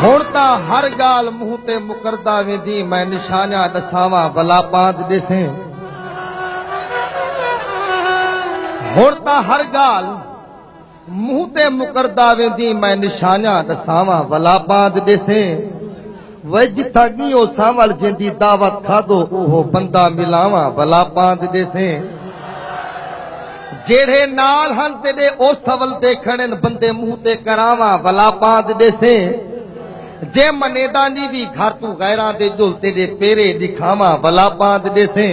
हुण तां हर गाल मुंह ते मुकरदा वेंदी, मैं निशानियां दसावां भला पांद ॾिसे। हुण तां हर गाल मुंह ते मुकरदा वेंदी, मैं निशानियां दसावां भला पांद ॾिसे। वे जिथां गियो सांवल जंहिंजी दावत खाधो उहो बंदा मिलावां भला पांद ॾिसे। जेड़े नाल हन तेरे ओ सवल देखण बंदे मुंह ते करावां भला पांद ॾिसे। जे मनेदानी भी घर तू गैरां दे जुल तेरे पेरे दिखावां भला पांद ॾिसे।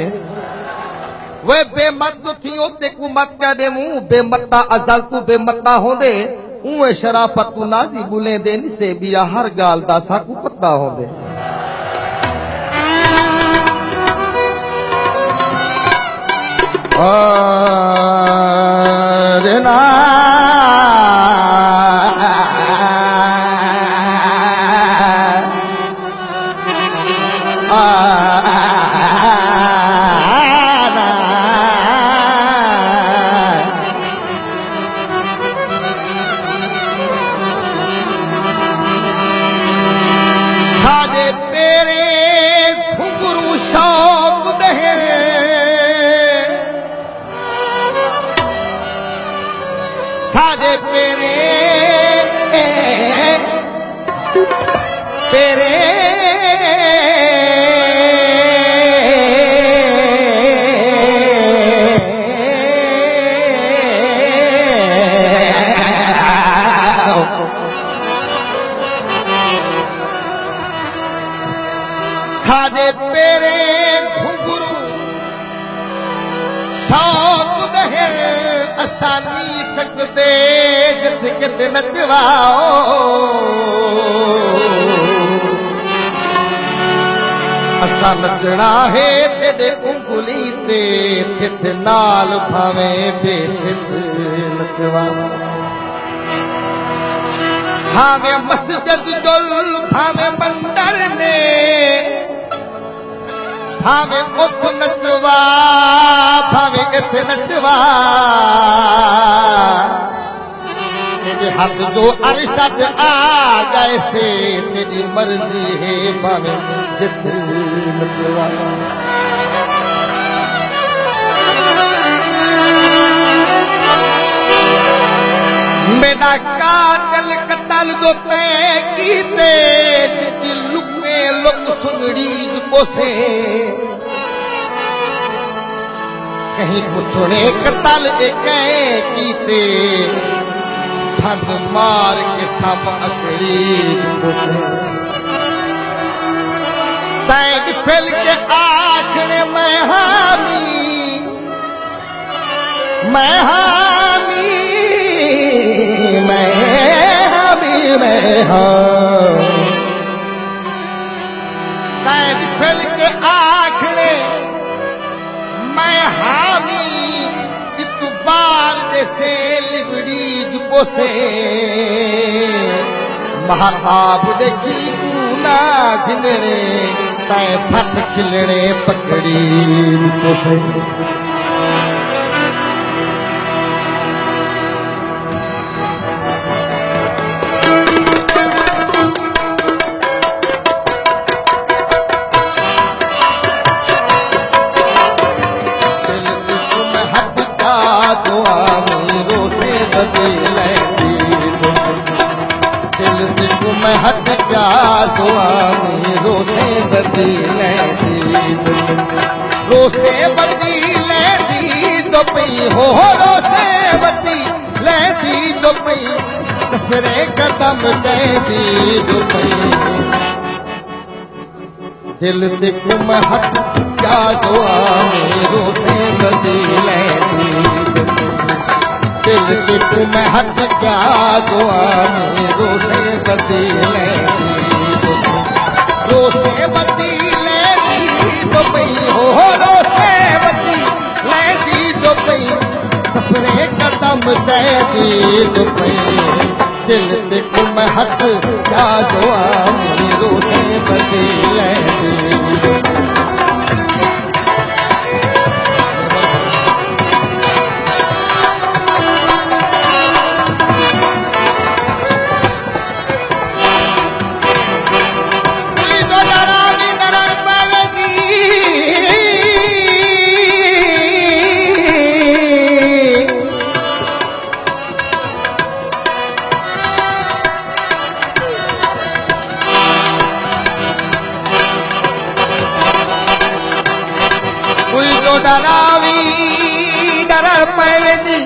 वे बेमत थियो ते को मत क्या दे मुंह बेमता अजल तू बेमता होंदे उए शराफत तू नाजी बुले दे निसे बिया हर गाल दा साकू पता होंदे। रे ना सारे पेरे पेरे सारे पेरे घुंघरू शौक दहे असानी तक दे जित कित नचवाओ। असा नचना है तेरे उंगली ते थिथ नाल भावे बेथिथ नचवाओ। भावे मस्जिद जुल भावे मंदर ने भावे उठ नचवा भावे इथे नचवा। तेरे हाथ जो अरशद आ गए से तेरी मर्जी है भावे जिथे नचवा। मेरा कातल कतल जो तय कीते जिती लुके लुक सुनड़ी पोसे। कहीं पुछने कतल कह कीते फंद मार के सब अकड़ी पोसे। तैग फिल के आखने मैं हामी मैं हामी मैं हामी मैं हाँ। तैग फिल के आखने मैं हामी इतबार जैसे लिबड़ी जुबोसे। महाताब देखी ना घिनने तय फट खिलने पकड़ी जुबोसे। मैं हट जा दुआ में रोसे बदले रोसे बदले दी तो पई हो रोसे बदले दी तो पई सफरे कदम दे दी तो पई। दिल दिख मैं हट जा दुआ में रोसे बदले दी। दिल दिख मैं हट जा दुआ में रोसे बदले रोसे बदले दी तो पई हो रोसे बदले दी तो पई सफरे कदम दे दी तो पई। दिल दिख मैं हट जा दुआ में रोसे बदले दी। दिलो डरावी डरण पै वेंदी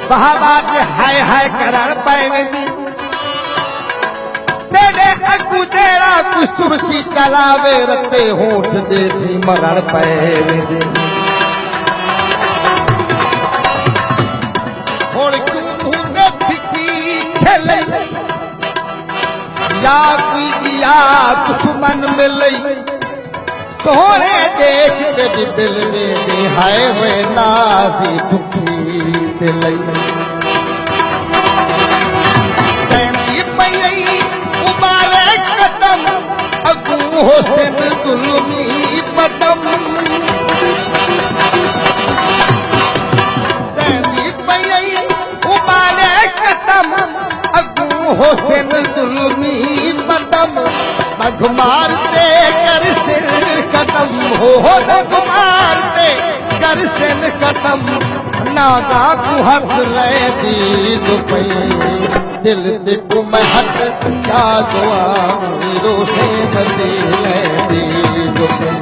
बहाबाद हाय हाय करण पै वेंदी तेरे अगु तेरा तू सुरखी चलावे रते होठ दे थी मरण पै वेंदी हुण क्यों मुंह फिकी खेले या कोई या दुश्मन मिलई सोहणे देख के भी दिल में हाय वे नाज़ी दुखी दिलई तंदी पई उबाले कदम अगू हुसैन जुल्मी पदम तंदी पई उबाले कदम अगू हुसैन जुल्मी पदम नग मारते कर सिर कदम हो नग मारते कर सिर कदम नागा को हथ ले दी दुपई दिल ते को मैं हथ क्या दुआ रो से बदे ले दी दुपई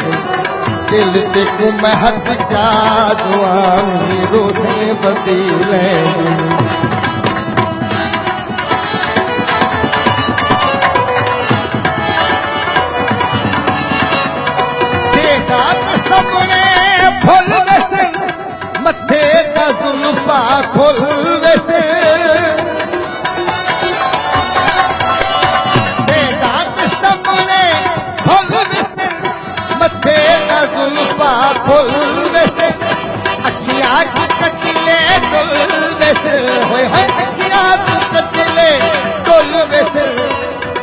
दिल ते को मैं हथ क्या दुआ रो से बदे ले दी सबने फुल वैसे मथे का जुल्फा खुल वैसे सबने फुल वैसे मथे का जुल्फा खुल वैसे अखियां की कचले डुल वैसे होए होए अखियां की कचले डुल वैसे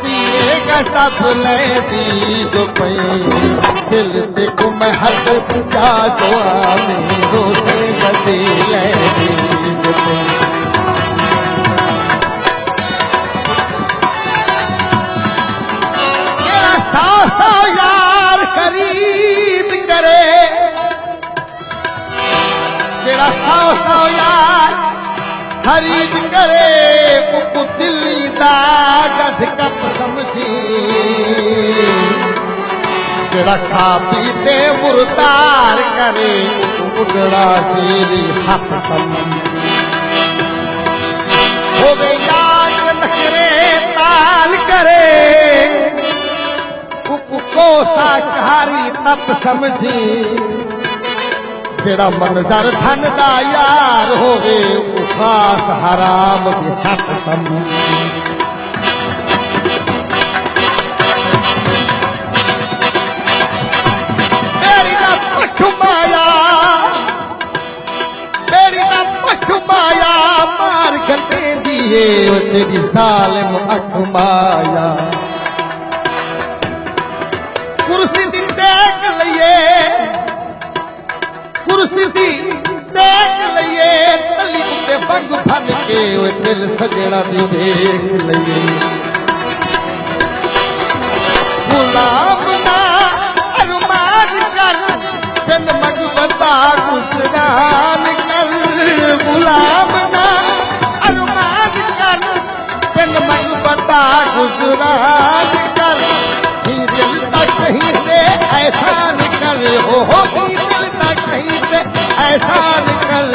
पिए का सब ले दी जो पई दिल ते को मैं हद जा दुआ मेरो से बदे ले दी तेरा सासा यार खरीद करे तेरा सासा यार खरीद करे को दिल्ली दा गध कप समझी रखा पीते मुर्तार करे उगड़ा सीरी हक सम होवे याद नखरे ताल करे को साकारी तप समझी जेड़ा मंजर धन दा यार होवे खास हराम की सत समझी मार गंदे दिए तेरी जालिम अख माया कुर्सी दी देख लइए कुर्सी दी देख लइए तली उत्ते बंग भन के दिल सजना दी देख लइए गुलाम ना अरमान कर बिन मगबता गुजरान कर गुलाम ना अरमान कर बिन मगबता गुजरान कर ही दिल तक कहीं से ऐसा निकल हो ही दिल तक कहीं से ऐसा निकल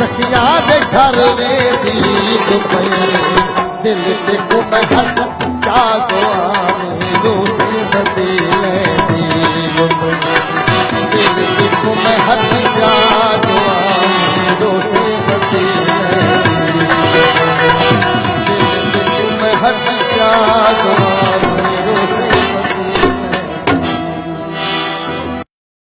सखिया दे घर में दी दुपई दिल ते को मैं हट क्या दुआ